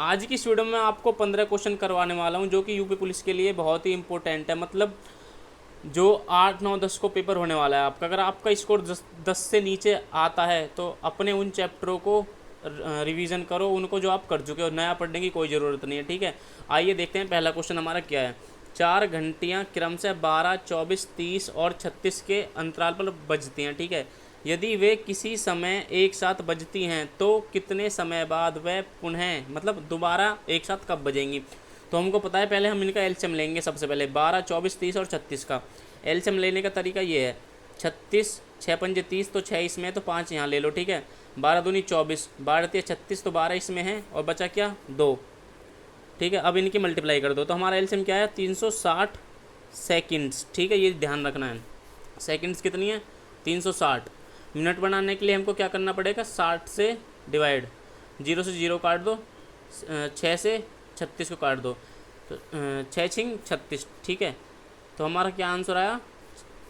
आज की इस वीडियो में आपको 15 क्वेश्चन करवाने वाला हूं जो कि यूपी पुलिस के लिए बहुत ही इंपॉर्टेंट है। मतलब जो 8 9 10 को पेपर होने वाला है आपका, अगर आपका स्कोर 10 से नीचे आता है तो अपने उन चैप्टरों को रिवीजन करो, उनको जो आप कर चुके हो, नया पढ़ने की कोई ज़रूरत नहीं है। ठीक है, आइए देखते हैं पहला क्वेश्चन हमारा क्या है। 4 घंटियाँ क्रम से 12, 24, 30 और 36 के अंतराल पर बजती हैं। ठीक है, यदि वे किसी समय एक साथ बजती हैं तो कितने समय बाद वह पुनः मतलब दोबारा एक साथ कब बजेंगी। तो हमको पता है, पहले हम इनका एलसीएम लेंगे। सबसे पहले 12, 24, 30 और 36 का एलसीएम लेने का तरीका ये है। 36, 6 पंजे 30 तो 6 इसमें है तो 5 यहाँ ले लो। ठीक है, 12 दूनी 24, 12 तिया 36 तो 12 इसमें है और बचा क्या 2। ठीक है, अब इनकी मल्टीप्लाई कर दो तो हमारा एलसीएम क्या है 360 सेकंड्स। ठीक है, ये ध्यान रखना है। सेकंड्स कितनी है 360। मिनट बनाने के लिए हमको क्या करना पड़ेगा, 60 से डिवाइड, 0 से 0 काट दो, 6 से 36 को काट दो तो 6 छिंग 36। ठीक है, तो हमारा क्या आंसर आया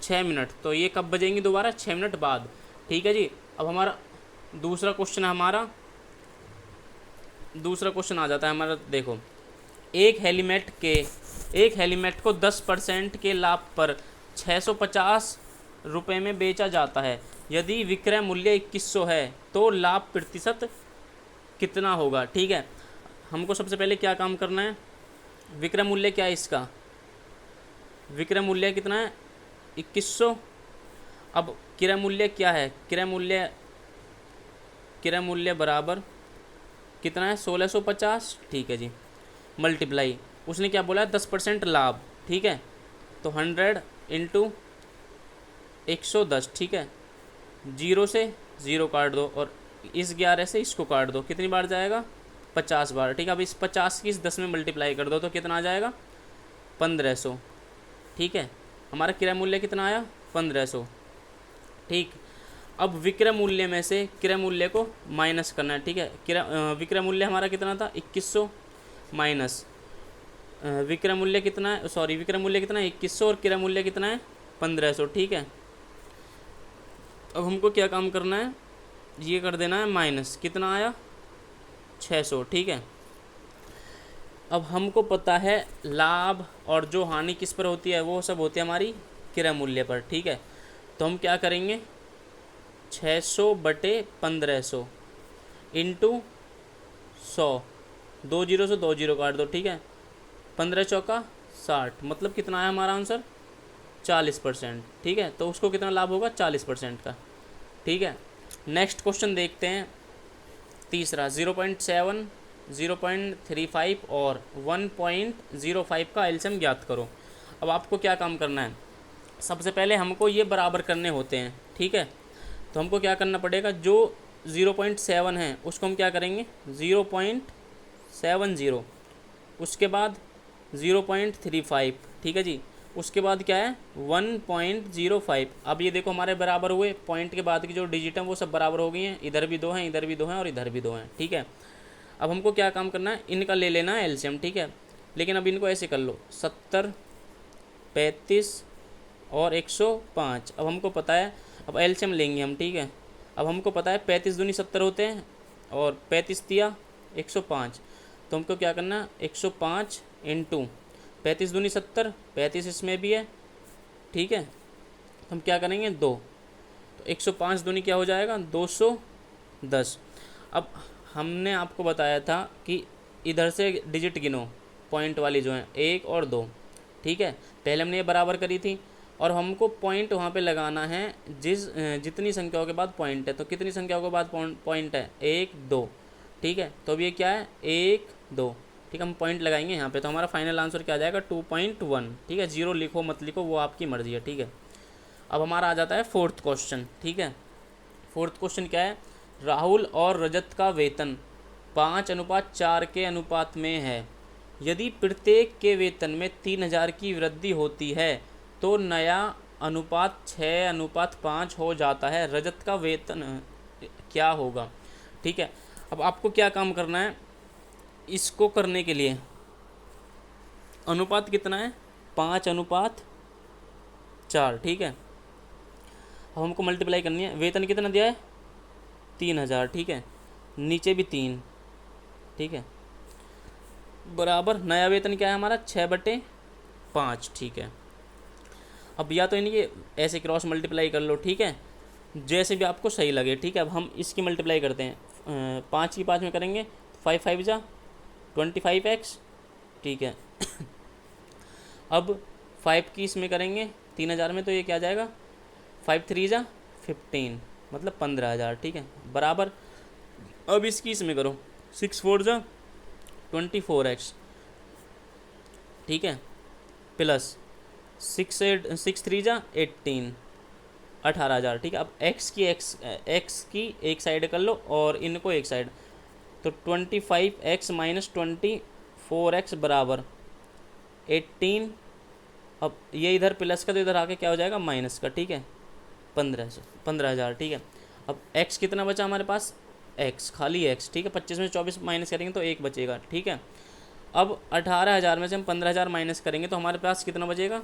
6 मिनट। तो ये कब बजेंगी दोबारा 6 मिनट बाद। ठीक है जी, अब हमारा दूसरा क्वेश्चन है। हमारा दूसरा क्वेश्चन आ जाता है हमारा, देखो। एक हेलीमेट को 10% के लाभ पर 650 रुपये में बेचा जाता है। यदि विक्रय मूल्य 2100 है तो लाभ प्रतिशत कितना होगा। ठीक है, हमको सबसे पहले क्या काम करना है, विक्रय मूल्य क्या है इसका, विक्रय मूल्य कितना है 2100। अब क्रय मूल्य क्या है, क्रय मूल्य बराबर कितना है 1650। ठीक है जी, मल्टीप्लाई, उसने क्या बोला है 10% लाभ। ठीक है, तो 100 इंटू 110। ठीक है, 0 से 0 काट दो और इस 11 से इसको काट दो, कितनी बार जाएगा 50 बार। ठीक है, अब इस 50 की इस 10 में मल्टीप्लाई कर दो तो कितना आ जाएगा 1500। ठीक है, हमारा क्रय मूल्य कितना आया 1500। ठीक, अब विक्रय मूल्य में से क्रय मूल्य को माइनस करना है। ठीक है, विक्रय मूल्य हमारा कितना था 2100 माइनस विक्रय मूल्य कितना है, सॉरी विक्रय मूल्य कितना है 2100 और क्रय मूल्य कितना है 1500। ठीक है, अब हमको क्या काम करना है, ये कर देना है माइनस, कितना आया 600। ठीक है, अब हमको पता है लाभ और जो हानि किस पर होती है, वो सब होती है हमारी क्रय मूल्य पर। ठीक है, तो हम क्या करेंगे 600 बटे 1500 इंटू 100, 2 जीरो से 2 जीरो काट दो। ठीक है, 15 चौका 60, मतलब कितना है हमारा आंसर 40%। ठीक है, तो उसको कितना लाभ होगा 40% का। ठीक है, नेक्स्ट क्वेश्चन देखते हैं। तीसरा 0.7, 0.35 और 1.05 का एलसीएम ज्ञात करो। अब आपको क्या काम करना है, सबसे पहले हमको ये बराबर करने होते हैं। ठीक है, तो हमको क्या करना पड़ेगा, जो 0.7 है उसको हम क्या करेंगे 0.70, उसके बाद 0.35। ठीक है जी, उसके बाद क्या है 1.05। अब ये देखो हमारे बराबर हुए, पॉइंट के बाद की जो डिजिट हैं वो सब बराबर हो गई हैं, इधर भी 2 हैं, इधर भी 2 हैं और इधर भी 2 हैं। ठीक है, अब हमको क्या काम करना है, इनका ले लेना है एलसीएम। ठीक है, लेकिन अब इनको ऐसे कर लो 70, 35 और 105। अब हमको पता है, अब एलसीएम लेंगे हम। ठीक है, अब हमको पता है 35 दूनी 70 होते हैं और 35 तिया 105। तो हमको क्या करना है 105 इंटू 35 दूनी 70, 35 इसमें भी है। ठीक है, तो हम क्या करेंगे 2, तो 105 दूनी क्या हो जाएगा 210। अब हमने आपको बताया था कि इधर से डिजिट गिनो, पॉइंट वाली जो है 1 और 2। ठीक है, पहले हमने ये बराबर करी थी और हमको पॉइंट वहाँ पे लगाना है जितनी संख्याओं के बाद पॉइंट है। तो कितनी संख्याओं के बाद पॉइंट है 1 2। ठीक है, तो अब ये क्या है 1 2। ठीक है, हम पॉइंट लगाएंगे यहाँ पे, तो हमारा फाइनल आंसर क्या आ जाएगा 2.1। ठीक है, 0 लिखो मत लिखो वो आपकी मर्जी है। ठीक है, अब हमारा आ जाता है फोर्थ क्वेश्चन। ठीक है, फोर्थ क्वेश्चन क्या है, राहुल और रजत का वेतन 5:4 के अनुपात में है। यदि प्रत्येक के वेतन में 3000 की वृद्धि होती है तो नया अनुपात 6:5 हो जाता है। रजत का वेतन क्या होगा। ठीक है, अब आपको क्या काम करना है, इसको करने के लिए अनुपात कितना है 5:4। ठीक है, अब हमको मल्टीप्लाई करनी है, वेतन कितना दिया है 3000। ठीक है, नीचे भी 3। ठीक है, बराबर नया वेतन क्या है हमारा 6/5, ठीक है। अब या तो इनकी ऐसे क्रॉस मल्टीप्लाई कर लो, ठीक है, जैसे भी आपको सही लगे, ठीक है। अब हम इसकी मल्टीप्लाई करते हैं, 5 की 5 में करेंगे, 5 5 जा 25x, ठीक है। अब 5 की इसमें करेंगे 3000 में, तो ये क्या आ जाएगा 5 3 जा 15, मतलब 15,000, ठीक है, बराबर। अब इसकी इसमें करो 6 4 जा 24x, ठीक है, प्लस 6 3 जा 18, 18,000, ठीक है। अब एक्स की एक साइड कर लो और इनको एक साइड, तो 25x माइनस 24x बराबर 18। अब ये इधर प्लस का तो इधर आके क्या हो जाएगा माइनस का, ठीक है, 15,000, ठीक है। अब x कितना बचा हमारे पास, x खाली x, ठीक है। 25 में 24 माइनस करेंगे तो 1 बचेगा, ठीक है। अब 18,000 में से हम 15,000 माइनस करेंगे तो हमारे पास कितना बचेगा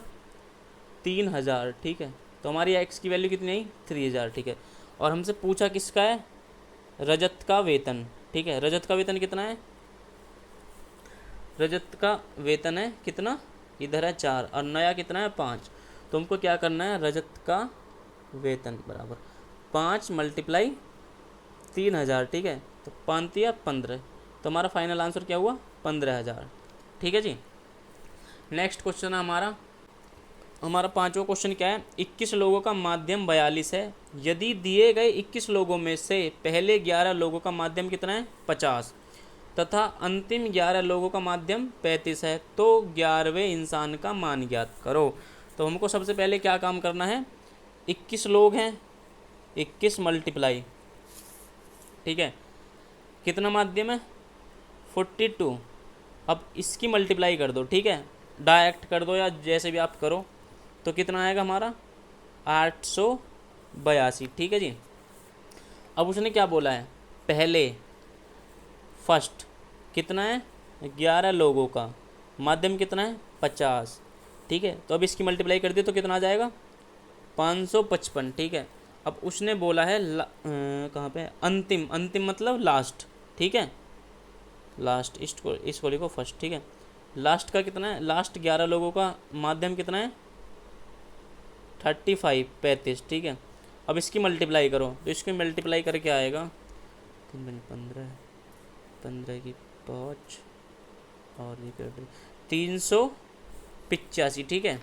3,000, ठीक है। तो हमारी x की वैल्यू कितनी आई 3,000, ठीक है। और हमसे पूछा किसका है, रजत का वेतन, ठीक है। रजत का वेतन कितना है, रजत का वेतन है कितना, इधर है 4 और नया कितना है 5। तो हमको क्या करना है, रजत का वेतन बराबर 5 मल्टीप्लाई 3,000, ठीक है। तो 5 या 15, तो हमारा फाइनल आंसर क्या हुआ 15,000, ठीक है जी। नेक्स्ट क्वेश्चन है हमारा पांचवा क्वेश्चन क्या है, 21 लोगों का माध्यम 42 है। यदि दिए गए 21 लोगों में से पहले 11 लोगों का माध्यम कितना है 50 तथा अंतिम 11 लोगों का माध्यम 35 है, तो 11वें इंसान का मान ज्ञात करो। तो हमको सबसे पहले क्या काम करना है, 21 लोग हैं, 21 मल्टीप्लाई, ठीक है, कितना माध्यम है 42। अब इसकी मल्टीप्लाई कर दो, ठीक है, डायरेक्ट कर दो या जैसे भी आप करो, तो कितना आएगा हमारा 882, ठीक है जी। अब उसने क्या बोला है, पहले फर्स्ट कितना है 11 लोगों का, माध्यम कितना है 50, ठीक है। तो अब इसकी मल्टीप्लाई कर दिए तो कितना आ जाएगा 555, ठीक है। अब उसने बोला है कहाँ पे अंतिम, अंतिम मतलब लास्ट, ठीक है, लास्ट, इसको लिखो फर्स्ट, ठीक है। लास्ट का कितना है, लास्ट 11 लोगों का माध्यम कितना है 35, ठीक है। अब इसकी मल्टीप्लाई करो, तो इसकी मल्टीप्लाई करके आएगा 15 15 की 5 और ये 385, ठीक है।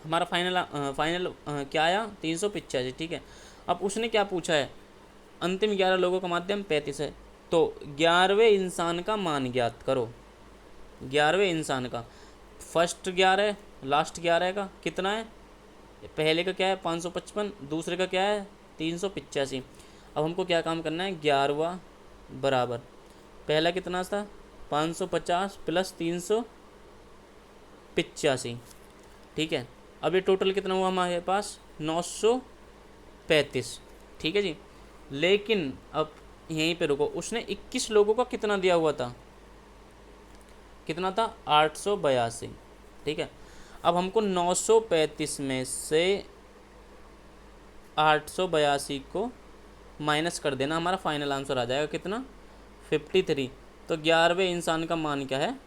हमारा फाइनल क्या आया 385, ठीक है। अब उसने क्या पूछा है, अंतिम 11 लोगों का माध्यम 35 है, तो 11वें इंसान का मान ज्ञात करो। 11वें इंसान का, फर्स्ट 11 लास्ट 11 का कितना है, पहले का क्या है 555, दूसरे का क्या है 385। अब हमको क्या काम करना है, 11वां बराबर पहला कितना था 550 प्लस 385, ठीक है। अब ये टोटल कितना हुआ हमारे पास 935, ठीक है जी। लेकिन अब यहीं पे रुको, उसने 21 लोगों का कितना दिया हुआ था, कितना था 882, ठीक है। अब हमको 935 में से 882 को माइनस कर देना, हमारा फाइनल आंसर आ जाएगा कितना 53। तो 11वें इंसान का मान क्या है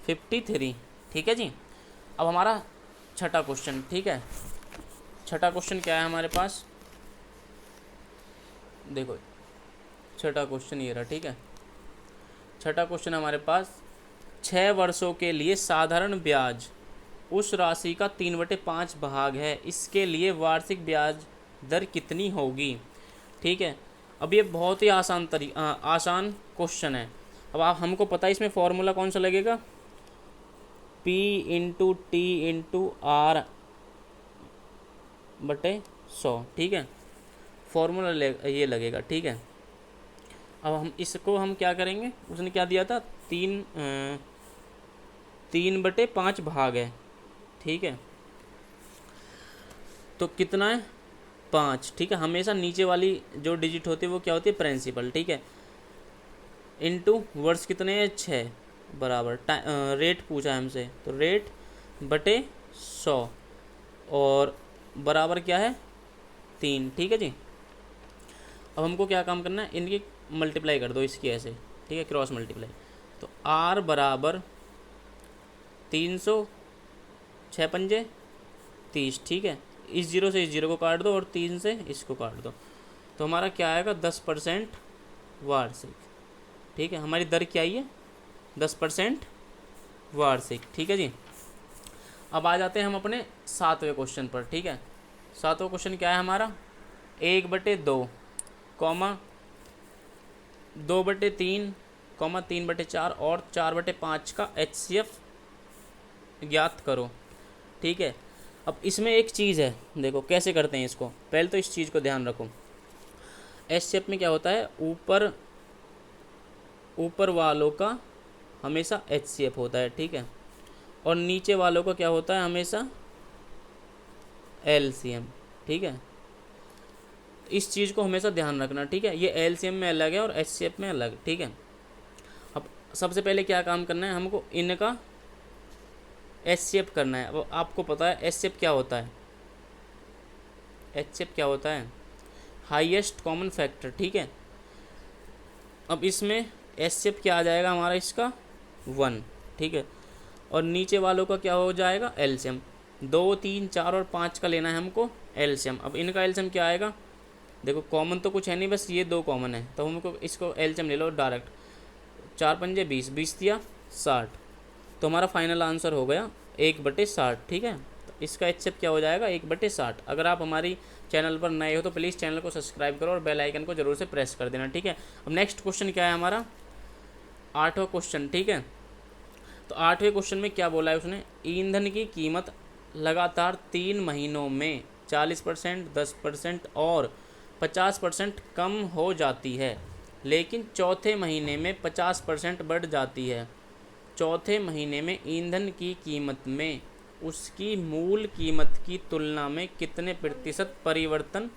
53, ठीक है जी। अब हमारा छठा क्वेश्चन, ठीक है, छठा क्वेश्चन क्या है हमारे पास, देखो छठा क्वेश्चन ये रहा, ठीक है। छठा क्वेश्चन हमारे पास 6 वर्षों के लिए साधारण ब्याज उस राशि का 3/5 भाग है, इसके लिए वार्षिक ब्याज दर कितनी होगी, ठीक है। अब ये बहुत ही आसान क्वेश्चन है। अब आप हमको पता है इसमें फॉर्मूला कौन सा लगेगा, P into T into R बटे 100, ठीक है, फॉर्मूला ये लगेगा, ठीक है। अब हम इसको हम क्या करेंगे, उसने क्या दिया था 3/5 भाग है, ठीक है, तो कितना है 5, ठीक है। हमेशा नीचे वाली जो डिजिट होती है वो क्या होती है प्रिंसिपल, ठीक है, इनटू वर्ष कितने हैं 6 बराबर रेट पूछा है हमसे, तो रेट बटे 100 और बराबर क्या है 3, ठीक है जी। अब हमको क्या काम करना है, इनकी मल्टीप्लाई कर दो इसकी ऐसे, ठीक है, क्रॉस मल्टीप्लाई तो R बराबर 300, 6 पंजे 30, ठीक है। इस जीरो से इस जीरो को काट दो और 3 से इसको काट दो, तो हमारा क्या आएगा 10% वार्षिक, ठीक है। हमारी दर क्या आई है 10% वार्षिक, ठीक है जी। अब आ जाते हैं हम अपने 7वें क्वेश्चन पर, ठीक है। 7वां क्वेश्चन क्या है हमारा, 1/2 कॉमा 2/3 कॉमा 3/4 और 4/5 का HCF ज्ञात करो, ठीक है। अब इसमें एक चीज़ है, देखो कैसे करते हैं इसको। पहले तो इस चीज़ को ध्यान रखो, HCF में क्या होता है, ऊपर वालों का हमेशा HCF होता है, ठीक है, और नीचे वालों का क्या होता है हमेशा LCM, ठीक है। इस चीज़ को हमेशा ध्यान रखना, ठीक है। ये LCM में अलग है और HCF में अलग, ठीक है। अब सबसे पहले क्या काम करना है, हमको इनका HCF करना है। अब आपको पता है HCF क्या होता है, HCF क्या होता है, हाईएस्ट कॉमन फैक्टर, ठीक है। अब इसमें HCF क्या आ जाएगा हमारा, इसका 1, ठीक है, और नीचे वालों का क्या हो जाएगा LCM। 2, 3, 4 और 5 का लेना है हमको LCM। अब इनका LCM क्या आएगा, देखो कॉमन तो कुछ है नहीं, बस ये 2 कॉमन है, तो हमको इसको LCM ले लो डायरेक्ट। 4 पंजे 20, 20 दिया 60, तो हमारा फाइनल आंसर हो गया 1/60, ठीक है। तो इसका HCF क्या हो जाएगा 1/60। अगर आप हमारी चैनल पर नए हो तो प्लीज़ चैनल को सब्सक्राइब करो और बेल आइकन को जरूर से प्रेस कर देना, ठीक है। अब नेक्स्ट क्वेश्चन क्या है हमारा, 8वां क्वेश्चन, ठीक है। तो 8वें क्वेश्चन में क्या बोला है उसने, ईंधन की कीमत लगातार 3 महीनों में 40%, 10% और 50% कम हो जाती है, लेकिन चौथे महीने में 50% बढ़ जाती है। चौथे महीने में ईंधन की कीमत में उसकी मूल कीमत की तुलना में कितने प्रतिशत परिवर्तन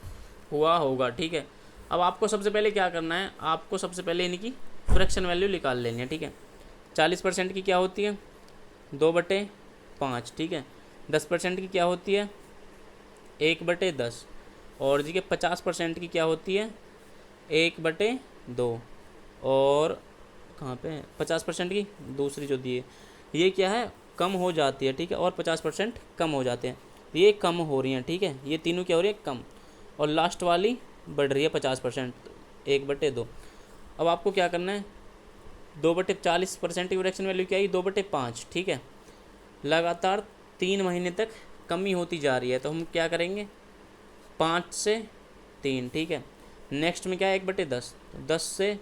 हुआ होगा, ठीक है। अब आपको सबसे पहले क्या करना है, आपको सबसे पहले इनकी फ्रैक्शन वैल्यू निकाल लेनी है, ठीक है। 40% की क्या होती है 2/5, ठीक है। 10% की क्या होती है 1/10, और जी के 50% की क्या होती है 1/2, और कहाँ पे 50% की दूसरी जो दी है ये क्या है कम हो जाती है, ठीक है, और 50% कम हो जाते हैं, ये कम हो रही हैं, ठीक है। ये तीनों क्या हो रही है कम, और लास्ट वाली बढ़ रही है 50%, 1/2। अब आपको क्या करना है 2/40% की फ्रैक्शन वैल्यू क्या आई 2/5, ठीक है। लगातार 3 महीने तक कमी होती जा रही है, तो हम क्या करेंगे 5 से 3, ठीक है। नेक्स्ट में क्या है 1/10, 10 से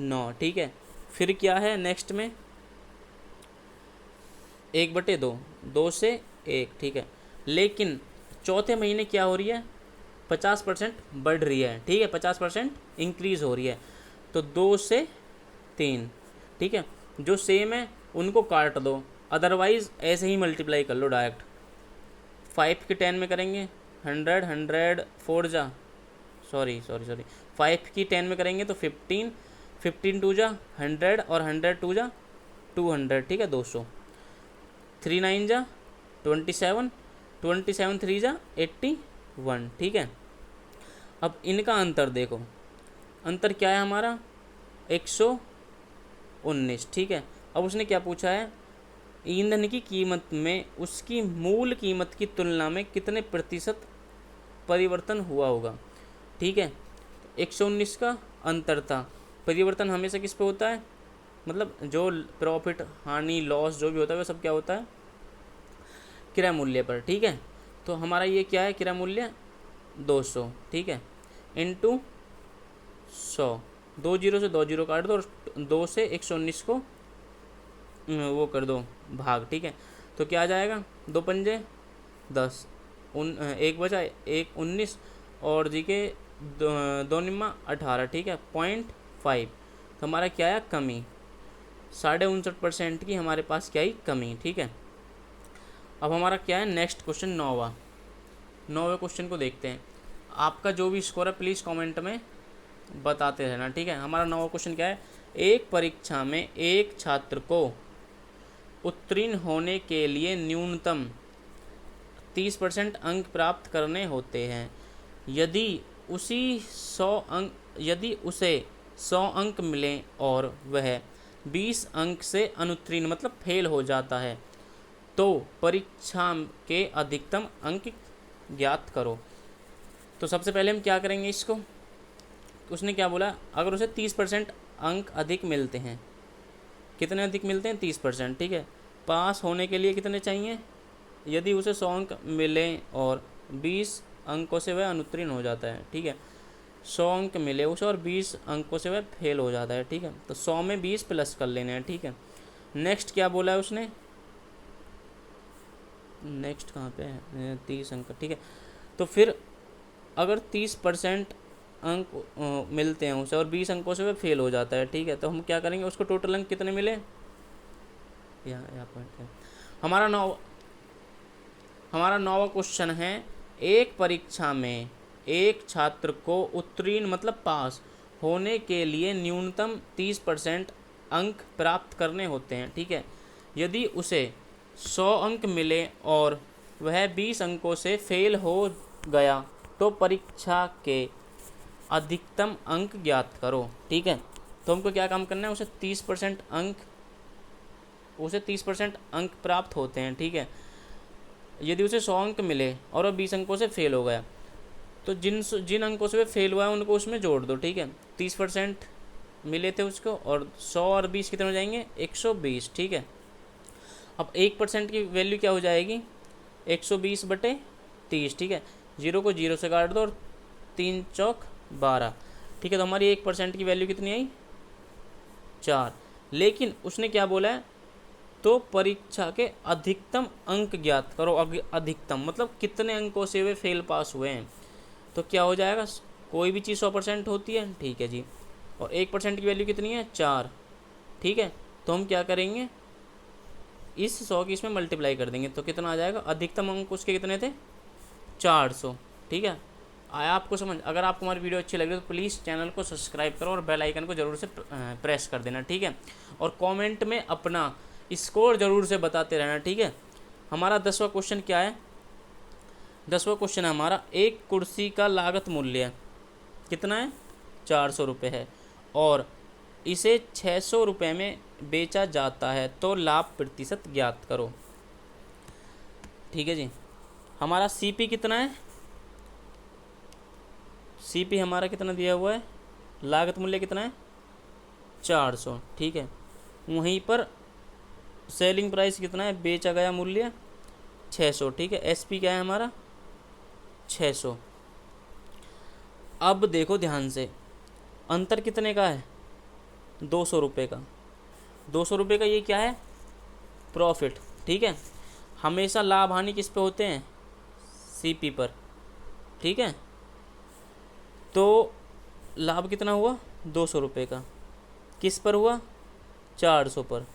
9, ठीक है। फिर क्या है नेक्स्ट में 1/2, 2 से 1, ठीक है। लेकिन चौथे महीने क्या हो रही है 50% बढ़ रही है, ठीक है, 50% इंक्रीज़ हो रही है, तो 2 से 3, ठीक है। जो सेम है उनको काट दो, अदरवाइज़ ऐसे ही मल्टीप्लाई कर लो डायरेक्ट। 5 की 10 में करेंगे 100, 100 4 जा सॉरी 5 की 10 में करेंगे तो 15, 15 2 जा 100 और 100 2 जा 200, ठीक है, 200। 3 9 जा 27, 27 3 जा 81, ठीक है। अब इनका अंतर देखो, अंतर क्या है हमारा 119, ठीक है। अब उसने क्या पूछा है ईंधन की कीमत में उसकी मूल कीमत की तुलना में कितने प्रतिशत परिवर्तन हुआ होगा, ठीक है। 119 का अंतर था, परिवर्तन हमेशा किस पे होता है, मतलब जो प्रॉफिट हानि लॉस जो भी होता है वो सब क्या होता है क्रय मूल्य पर, ठीक है। तो हमारा ये क्या है क्रय मूल्य 200, ठीक है, इंटू 100, 2 जीरो से 2 जीरो काट दो और 2 से 119 को वो कर दो भाग, ठीक है। तो क्या आ जाएगा 2 पंजे 10, 1 बचा 1 19 और जी के 2 निम्मा 18, ठीक है, 0.5। तो हमारा क्या है कमी 59.5% की हमारे पास क्या ही कमी, ठीक है। अब हमारा क्या है नेक्स्ट क्वेश्चन 9वें क्वेश्चन को देखते हैं। आपका जो भी स्कोर है प्लीज़ कमेंट में बताते रहना, ठीक है। हमारा 9वां क्वेश्चन क्या है, एक परीक्षा में एक छात्र को उत्तीर्ण होने के लिए न्यूनतम 30% अंक प्राप्त करने होते हैं। यदि उसे 100 अंक मिलें और वह 20 अंक से अनुत्तीर्ण मतलब फेल हो जाता है तो परीक्षा के अधिकतम अंक ज्ञात करो। तो सबसे पहले हम क्या करेंगे इसको, उसने क्या बोला, अगर उसे 30% अंक अधिक मिलते हैं, कितने अधिक मिलते हैं 30%, ठीक है। पास होने के लिए कितने चाहिए, यदि उसे 100 अंक मिले और 20 अंकों से वह अनुत्तीर्ण हो जाता है, ठीक है। 100 अंक मिले उसे और 20 अंकों से वह फेल हो जाता है, ठीक है। तो 100 में 20 प्लस कर लेने हैं, ठीक है। नेक्स्ट क्या बोला है उसने, नेक्स्ट कहाँ पे है, 30 अंक, ठीक है। तो फिर अगर 30% अंक मिलते हैं उसे और 20 अंकों से वह फेल हो जाता है, ठीक है, तो हम क्या करेंगे, उसको टोटल अंक कितने मिले, यहाँ पॉइंट है हमारा नौवां क्वेश्चन है, एक परीक्षा में एक छात्र को उत्तीर्ण मतलब पास होने के लिए न्यूनतम 30% अंक प्राप्त करने होते हैं, ठीक है। यदि उसे 100 अंक मिले और वह 20 अंकों से फेल हो गया तो परीक्षा के अधिकतम अंक ज्ञात करो, ठीक है। तो हमको क्या काम करना है, उसे 30% अंक प्राप्त होते हैं, ठीक है। यदि उसे 100 अंक मिले और वह 20 अंकों से फेल हो गया तो जिन अंकों से वह फेल हुआ है उनको उसमें जोड़ दो, ठीक है। 30% मिले थे उसको और 100 और 20 कितने हो जाएंगे, 120, ठीक है। अब 1% की वैल्यू क्या हो जाएगी, 120/30, ठीक है। 0 को 0 से काट दो और 3 चौक 12, ठीक है। तो हमारी 1% की वैल्यू कितनी आई, 4। लेकिन उसने क्या बोला है, तो परीक्षा के अधिकतम अंक ज्ञात करो। अधिकतम मतलब कितने अंकों से वे फेल पास हुए हैं। तो क्या हो जाएगा, कोई भी चीज़ 100% होती है, ठीक है जी, और 1% की वैल्यू कितनी है, 4, ठीक है। तो हम क्या करेंगे, इस 100 की इसमें मल्टीप्लाई कर देंगे तो कितना आ जाएगा, अधिकतम अंक उसके कितने थे, 400, ठीक है। आया आपको समझ। अगर आपको हमारी वीडियो अच्छी लगी तो प्लीज़ चैनल को सब्सक्राइब करो और बेल आइकन को ज़रूर से प्रेस कर देना, ठीक है। और कमेंट में अपना स्कोर ज़रूर से बताते रहना, ठीक है। हमारा 10वां क्वेश्चन क्या है, 10वां क्वेश्चन है हमारा, एक कुर्सी का लागत मूल्य कितना है, 400 रुपये है और इसे 600 रुपये में बेचा जाता है तो लाभ प्रतिशत ज्ञात करो, ठीक है जी। हमारा सीपी कितना है, सीपी हमारा कितना दिया हुआ है, लागत मूल्य कितना है, 400, ठीक है। वहीं पर सेलिंग प्राइस कितना है, बेचा गया मूल्य 600, ठीक है। एसपी क्या है हमारा, 600। अब देखो ध्यान से, अंतर कितने का है, 200 रुपये का। 200 रुपये का ये क्या है, प्रॉफिट, ठीक है। हमेशा लाभ हानि किस पे होते हैं, सीपी पर, ठीक है। तो लाभ कितना हुआ, 200 रुपये का, किस पर हुआ, 400 पर,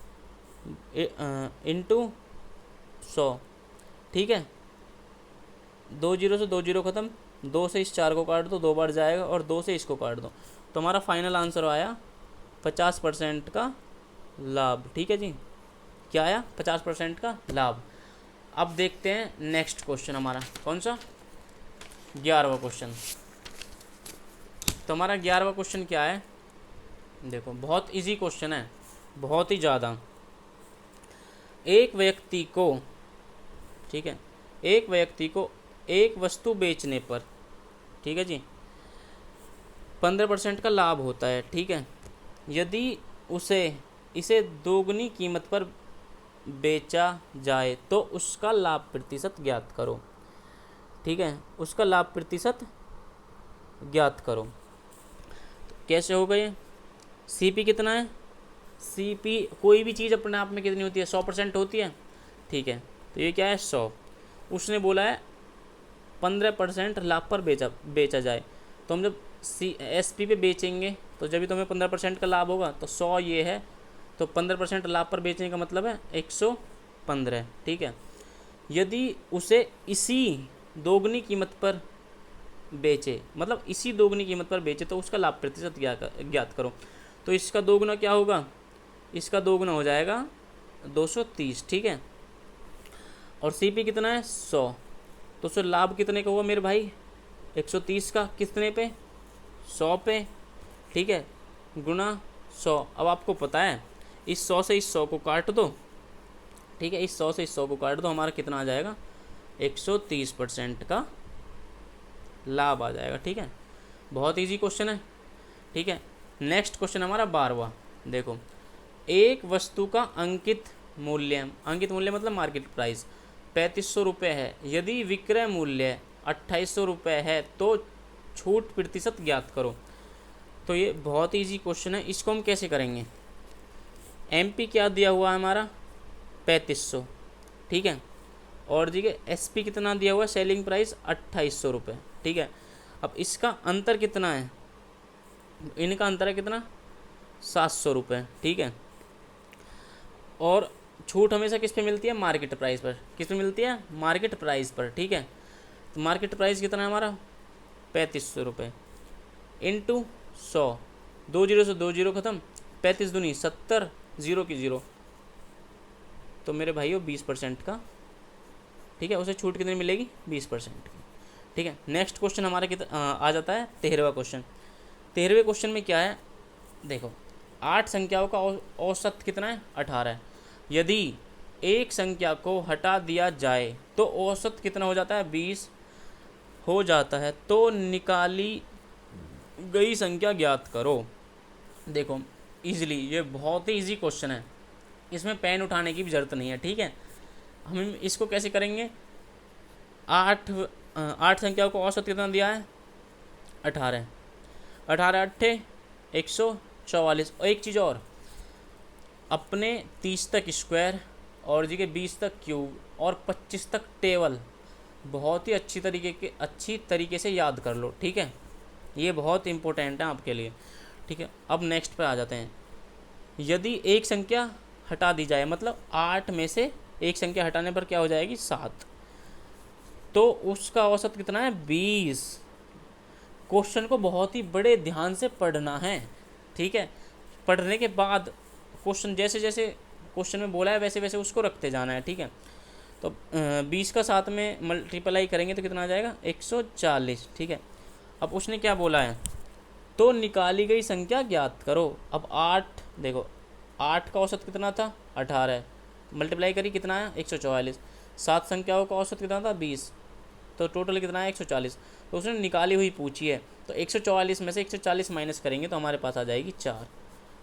इंटू 100, ठीक है। 2 जीरो से 2 जीरो ख़त्म, 2 से इस 4 को काट दो, 2 बार जाएगा और 2 से इसको काट दो, तो हमारा फाइनल आंसर आया 50% का लाभ, ठीक है जी। क्या आया, 50% का लाभ। अब देखते हैं नेक्स्ट क्वेश्चन हमारा कौन सा, 11वां क्वेश्चन। तो हमारा 11वां क्वेश्चन क्या है, देखो बहुत इजी क्वेश्चन है, बहुत ही ज़्यादा। एक व्यक्ति को, ठीक है, एक व्यक्ति को एक वस्तु बेचने पर, ठीक है जी, 15% का लाभ होता है, ठीक है। यदि इसे दोगुनी कीमत पर बेचा जाए तो उसका लाभ प्रतिशत ज्ञात करो, ठीक है। उसका लाभ प्रतिशत ज्ञात करो। तो कैसे होगा ये, सीपी कितना है, सीपी कोई भी चीज़ अपने आप में कितनी होती है, 100% होती है, ठीक है। तो ये क्या है, 100। उसने बोला है 15% लाभ पर बेचा जाए, तो हम जब एसपी पे बेचेंगे तो जब भी तुम्हें 15% का लाभ होगा, तो 100 ये है, तो 15% लाभ पर बेचने का मतलब है 115, ठीक है। यदि उसे इसी दोगुनी कीमत पर बेचे, मतलब इसी दोगुनी कीमत पर बेचे तो उसका लाभ प्रतिशत ज्ञात करो। तो इसका दोगुना क्या होगा, इसका दोगुना हो जाएगा 230, ठीक है। और सीपी कितना है, 100, तो उससे लाभ कितने का हुआ मेरे भाई, 130 का, कितने पे, 100 पे, ठीक है, गुना 100। अब आपको पता है इस 100 से इस 100 को काट दो, ठीक है, इस 100 से इस 100 को काट दो, हमारा कितना आ जाएगा 130% का लाभ आ जाएगा। ठीक है, बहुत इजी क्वेश्चन है। ठीक है, नेक्स्ट क्वेश्चन हमारा 12वां। देखो, एक वस्तु का अंकित मूल्य मतलब मार्केट प्राइस 3500 रुपये है, यदि विक्रय मूल्य 2800 रुपये है तो छूट प्रतिशत ज्ञात करो। तो ये बहुत इजी क्वेश्चन है, इसको हम कैसे करेंगे। एमपी क्या दिया हुआ है हमारा 3500, ठीक है, और देखिए एसपी कितना दिया हुआ है, सेलिंग प्राइस 2800 रुपये। ठीक है, अब इसका अंतर कितना है, इनका अंतर है कितना 700 रुपये। ठीक है, और छूट हमेशा किस पे मिलती है, मार्केट प्राइस पर। किस पे मिलती है, मार्केट प्राइस पर। ठीक है, तो मार्केट प्राइस कितना है हमारा 3500 रुपये इंटू 100, 2 जीरो से 2 जीरो खत्म, 35 दूनी 70, जीरो की जीरो, तो मेरे भाइयों 20% का। ठीक है, उसे छूट कितनी मिलेगी 20% की। ठीक है, नेक्स्ट क्वेश्चन हमारा आ जाता है 13वां क्वेश्चन। 13वें क्वेश्चन में क्या है, देखो 8 संख्याओं का औसत कितना है 18 है, यदि एक संख्या को हटा दिया जाए तो औसत कितना हो जाता है 20 हो जाता है, तो निकाली गई संख्या ज्ञात करो। देखो इजीली, ये बहुत ही इजी क्वेश्चन है, इसमें पेन उठाने की भी ज़रूरत नहीं है। ठीक है, हम इसको कैसे करेंगे, 8 संख्याओं को औसत कितना दिया है 18, 18 अट्ठे 144। और एक चीज़ और, अपने 30 तक स्क्वायर और जी के 20 तक क्यूब और 25 तक टेबल बहुत ही अच्छी तरीके से याद कर लो। ठीक है, ये बहुत इंपॉर्टेंट है आपके लिए। ठीक है, अब नेक्स्ट पे आ जाते हैं। यदि एक संख्या हटा दी जाए, मतलब 8 में से एक संख्या हटाने पर क्या हो जाएगी 7, तो उसका औसत कितना है 20। क्वेश्चन को बहुत ही बड़े ध्यान से पढ़ना है। ठीक है, पढ़ने के बाद क्वेश्चन जैसे जैसे क्वेश्चन में बोला है वैसे वैसे उसको रखते जाना है। ठीक है, तो 20 का 7 में मल्टीप्लाई करेंगे तो कितना आ जाएगा 140। ठीक है, अब उसने क्या बोला है, तो निकाली गई संख्या ज्ञात करो। अब 8 देखो, 8 का औसत कितना था 18, मल्टीप्लाई करी कितना है 144, 7 संख्याओं का औसत कितना था 20, तो टोटल कितना है 140। तो उसने निकाली हुई पूछी है, तो 144 में से 140 माइनस करेंगे तो हमारे पास आ जाएगी 4।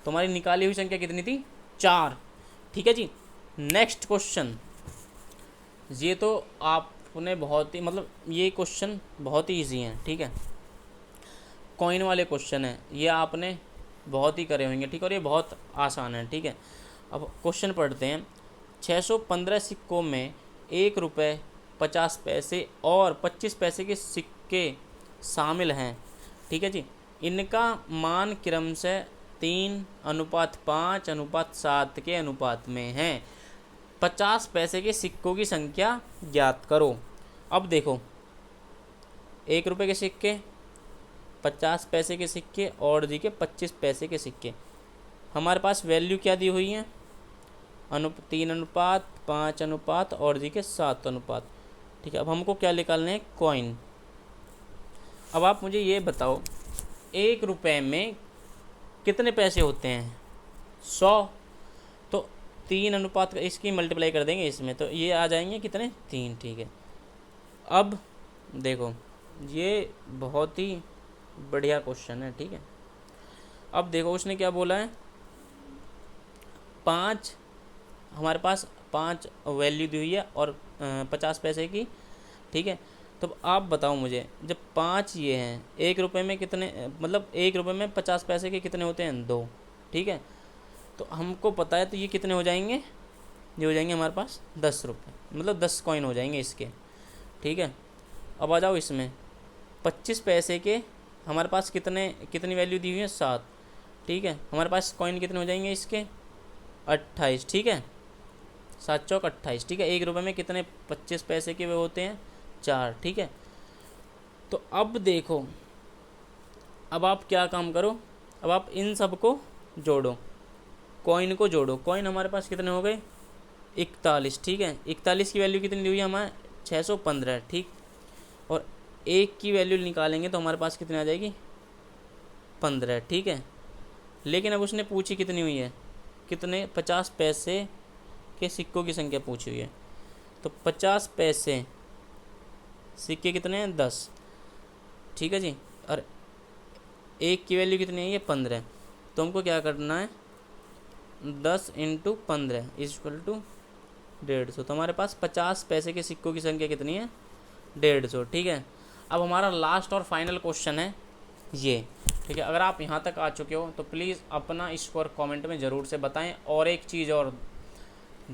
तो हमारी निकाली हुई संख्या कितनी थी 4। ठीक है जी, नेक्स्ट क्वेश्चन, ये तो आपने बहुत ही ये क्वेश्चन बहुत ही ईजी हैं। ठीक है, कॉइन वाले क्वेश्चन है, ये आपने बहुत ही करे होंगे। ठीक है, और ये बहुत आसान है। ठीक है, अब क्वेश्चन पढ़ते हैं। 615 सिक्कों में 1 रुपये 50 पैसे और 25 पैसे के सिक्के शामिल हैं। ठीक है जी, इनका मान क्रमशः 3:5:7 के अनुपात में है। 50 पैसे के सिक्कों की संख्या ज्ञात करो। अब देखो, 1 रुपये के सिक्के, 50 पैसे के सिक्के और जी के 25 पैसे के सिक्के, हमारे पास वैल्यू क्या दी हुई है 3:5 और जी के 7 अनुपात। ठीक है, अब हमको क्या निकालना है कॉइन। अब आप मुझे ये बताओ, 1 रुपये में कितने पैसे होते हैं 100, तो 3 अनुपात इसकी मल्टीप्लाई कर देंगे इसमें, तो ये आ जाएंगे कितने 3। ठीक है, अब देखो ये बहुत ही बढ़िया क्वेश्चन है। ठीक है, अब देखो उसने क्या बोला है 5, हमारे पास 5 वैल्यू दी हुई है और 50 पैसे की। ठीक है, तो आप बताओ मुझे, जब 5 ये हैं 1 रुपये में कितने, 1 रुपये में 50 पैसे के कितने होते हैं 2। ठीक है, तो हमको पता है, तो ये कितने हो जाएंगे, ये हो जाएंगे हमारे पास 10 रुपये, 10 कॉइन हो जाएंगे इसके। ठीक है, अब आ जाओ इसमें 25 पैसे के हमारे पास कितनी वैल्यू दी हुई है 7। ठीक है, हमारे पास कॉइन कितने हो जाएंगे इसके 28। ठीक है, 7 चौक 28। ठीक है, 1 रुपये में कितने 25 पैसे के वे होते हैं 4। ठीक है, तो अब देखो, अब आप क्या काम करो, अब आप इन सब को जोड़ो, कॉइन को जोड़ो। कॉइन हमारे पास कितने हो गए 41। ठीक है, 41 की वैल्यू कितनी दी हुई है हमारे 615। ठीक, और 1 की वैल्यू निकालेंगे तो हमारे पास कितनी आ जाएगी 15। ठीक है, लेकिन अब उसने पूछी कितनी हुई है कितने 50 पैसे के सिक्कों की संख्या पूछी हुई है। तो 50 पैसे सिक्के कितने हैं 10, ठीक है जी। और एक की वैल्यू कितनी है ये 15। तो हमको क्या करना है 10 × 15 = 150। तो हमारे पास 50 पैसे के सिक्कों की संख्या कितनी है 150, ठीक है। अब हमारा लास्ट और फाइनल क्वेश्चन है ये, ठीक है। अगर आप यहाँ तक आ चुके हो तो प्लीज़ अपना स्कोर कमेंट में ज़रूर से बताएं। और एक चीज़ और,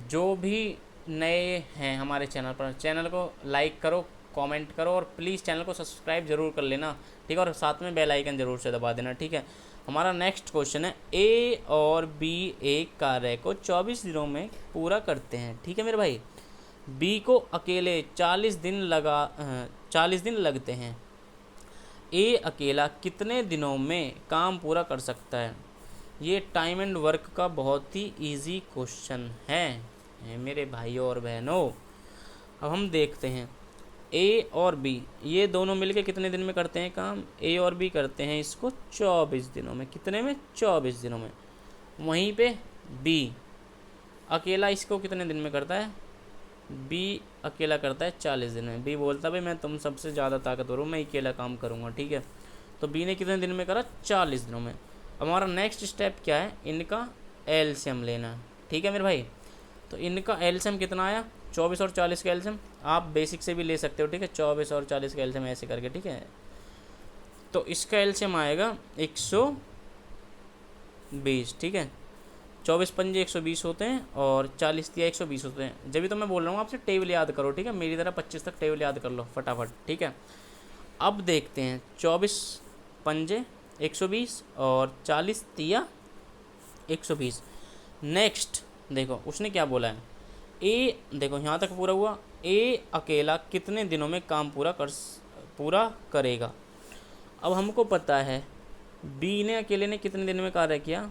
जो भी नए हैं हमारे चैनल पर, चैनल को लाइक करो, कमेंट करो और प्लीज़ चैनल को सब्सक्राइब जरूर कर लेना, ठीक है। और साथ में बेल आइकन ज़रूर से दबा देना, ठीक है। हमारा नेक्स्ट क्वेश्चन है ए और बी एक कार्य को 24 दिनों में पूरा करते हैं, ठीक है मेरे भाई। बी को अकेले 40 दिन लगते हैं। ए अकेला कितने दिनों में काम पूरा कर सकता है। ये टाइम एंड वर्क का बहुत ही इजी क्वेश्चन है मेरे भाइयों और बहनों। अब हम देखते हैं ए और बी ये दोनों मिलके कितने दिन में करते हैं काम। ए और बी करते हैं इसको 24 दिनों में। कितने में 24 दिनों में। वहीं पे बी अकेला इसको कितने दिन में करता है। बी अकेला करता है 40 दिन में। बी बोलता है भाई मैं तुम सबसे ज़्यादा ताकतवर हूँ, मैं अकेला काम करूँगा, ठीक है। तो बी ने कितने दिन में करा 40 दिनों में। अब हमारा नेक्स्ट स्टेप क्या है, इनका एलसीएम लेना, ठीक है मेरे भाई। तो इनका एलसीएम कितना आया 24 और 40 का एलसीएम आप बेसिक से भी ले सकते हो, ठीक है। 24 और 40 का एलसीएम ऐसे करके, ठीक है। तो इसका एलसीएम आएगा 120, ठीक है। 24 पंजे 120 होते हैं और 40 दिया 120 होते हैं। जब भी तो मैं बोल रहा हूँ आपसे टेबल याद करो, ठीक है। मेरी तरह 25 तक टेबल याद कर लो फटाफट, ठीक है। अब देखते हैं 24 पंजे 120 और 40 दिया 120। नेक्स्ट देखो उसने क्या बोला है। ए देखो यहाँ तक पूरा हुआ। ए अकेला कितने दिनों में काम पूरा करेगा। अब हमको पता है बी ने अकेले ने कितने दिन में कार्य किया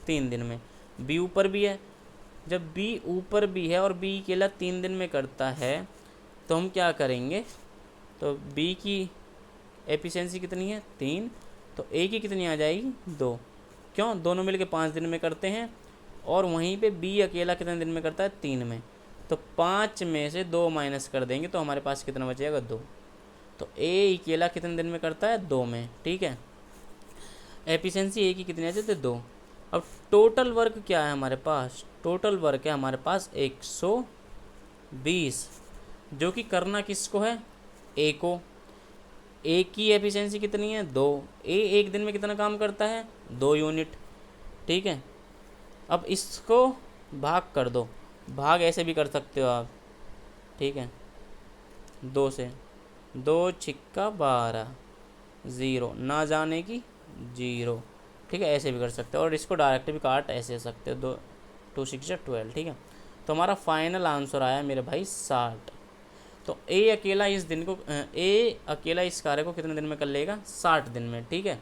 3 दिन में। बी ऊपर भी है, जब बी ऊपर भी है और बी अकेला 3 दिन में करता है तो हम क्या करेंगे, तो बी की एफिशिएंसी कितनी है 3, तो ए की कितनी आ जाएगी 2। क्यों, दोनों मिलके 5 दिन में करते हैं और वहीं पे बी अकेला कितने दिन में करता है 3 में। तो 5 में से 2 माइनस कर देंगे तो हमारे पास कितना बचेगा 2। तो ए अकेला कितने दिन में करता है 2 में, ठीक है। एफिशिएंसी ए की कितनी आ जाती है 2। अब टोटल वर्क क्या है हमारे पास, टोटल वर्क है हमारे पास 120, जो कि करना किसको है ए को। ए की एफिशिएंसी कितनी है 2। ए एक दिन में कितना काम करता है 2 यूनिट, ठीक है। अब इसको भाग कर दो, भाग ऐसे भी कर सकते हो आप, ठीक है। 2 से 2 छिक्का 12, 0 ना जाने की 0, ठीक है। ऐसे भी कर सकते हो और इसको डायरेक्ट भी काट ऐसे सकते हो 2 6 12, ठीक है। तो हमारा फाइनल आंसर आया मेरे भाई 60। तो ए अकेला इस कार्य को कितने दिन में कर लेगा 60 दिन में, ठीक है।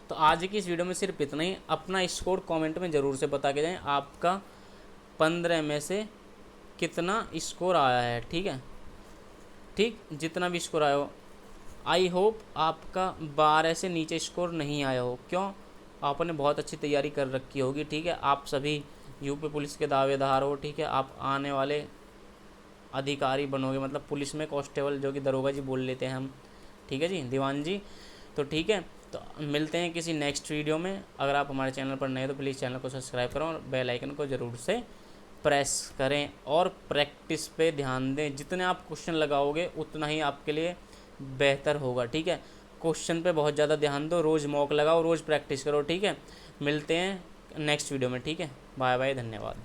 तो आज की इस वीडियो में सिर्फ इतना ही। अपना स्कोर कमेंट में ज़रूर से बता के जाएं आपका 15 में से कितना स्कोर आया है, ठीक है। ठीक, जितना भी स्कोर आया हो। आई होप आपका 12 से नीचे स्कोर नहीं आया हो। क्यों, आपने बहुत अच्छी तैयारी कर रखी होगी, ठीक है। आप सभी यूपी पुलिस के दावेदार हो, ठीक है। आप आने वाले अधिकारी बनोगे, मतलब पुलिस में कांस्टेबल जो कि दरोगा जी बोल लेते हैं हम, ठीक है जी, दीवान जी। तो ठीक है, तो मिलते हैं किसी नेक्स्ट वीडियो में। अगर आप हमारे चैनल पर नए तो प्लीज़ चैनल को सब्सक्राइब करो और बेल आइकन को ज़रूर से प्रेस करें और प्रैक्टिस पे ध्यान दें। जितने आप क्वेश्चन लगाओगे उतना ही आपके लिए बेहतर होगा, ठीक है। क्वेश्चन पे बहुत ज़्यादा ध्यान दो, रोज़ मॉक लगाओ, रोज़ प्रैक्टिस करो, ठीक है। मिलते हैं नेक्स्ट वीडियो में, ठीक है। बाय बाय, धन्यवाद।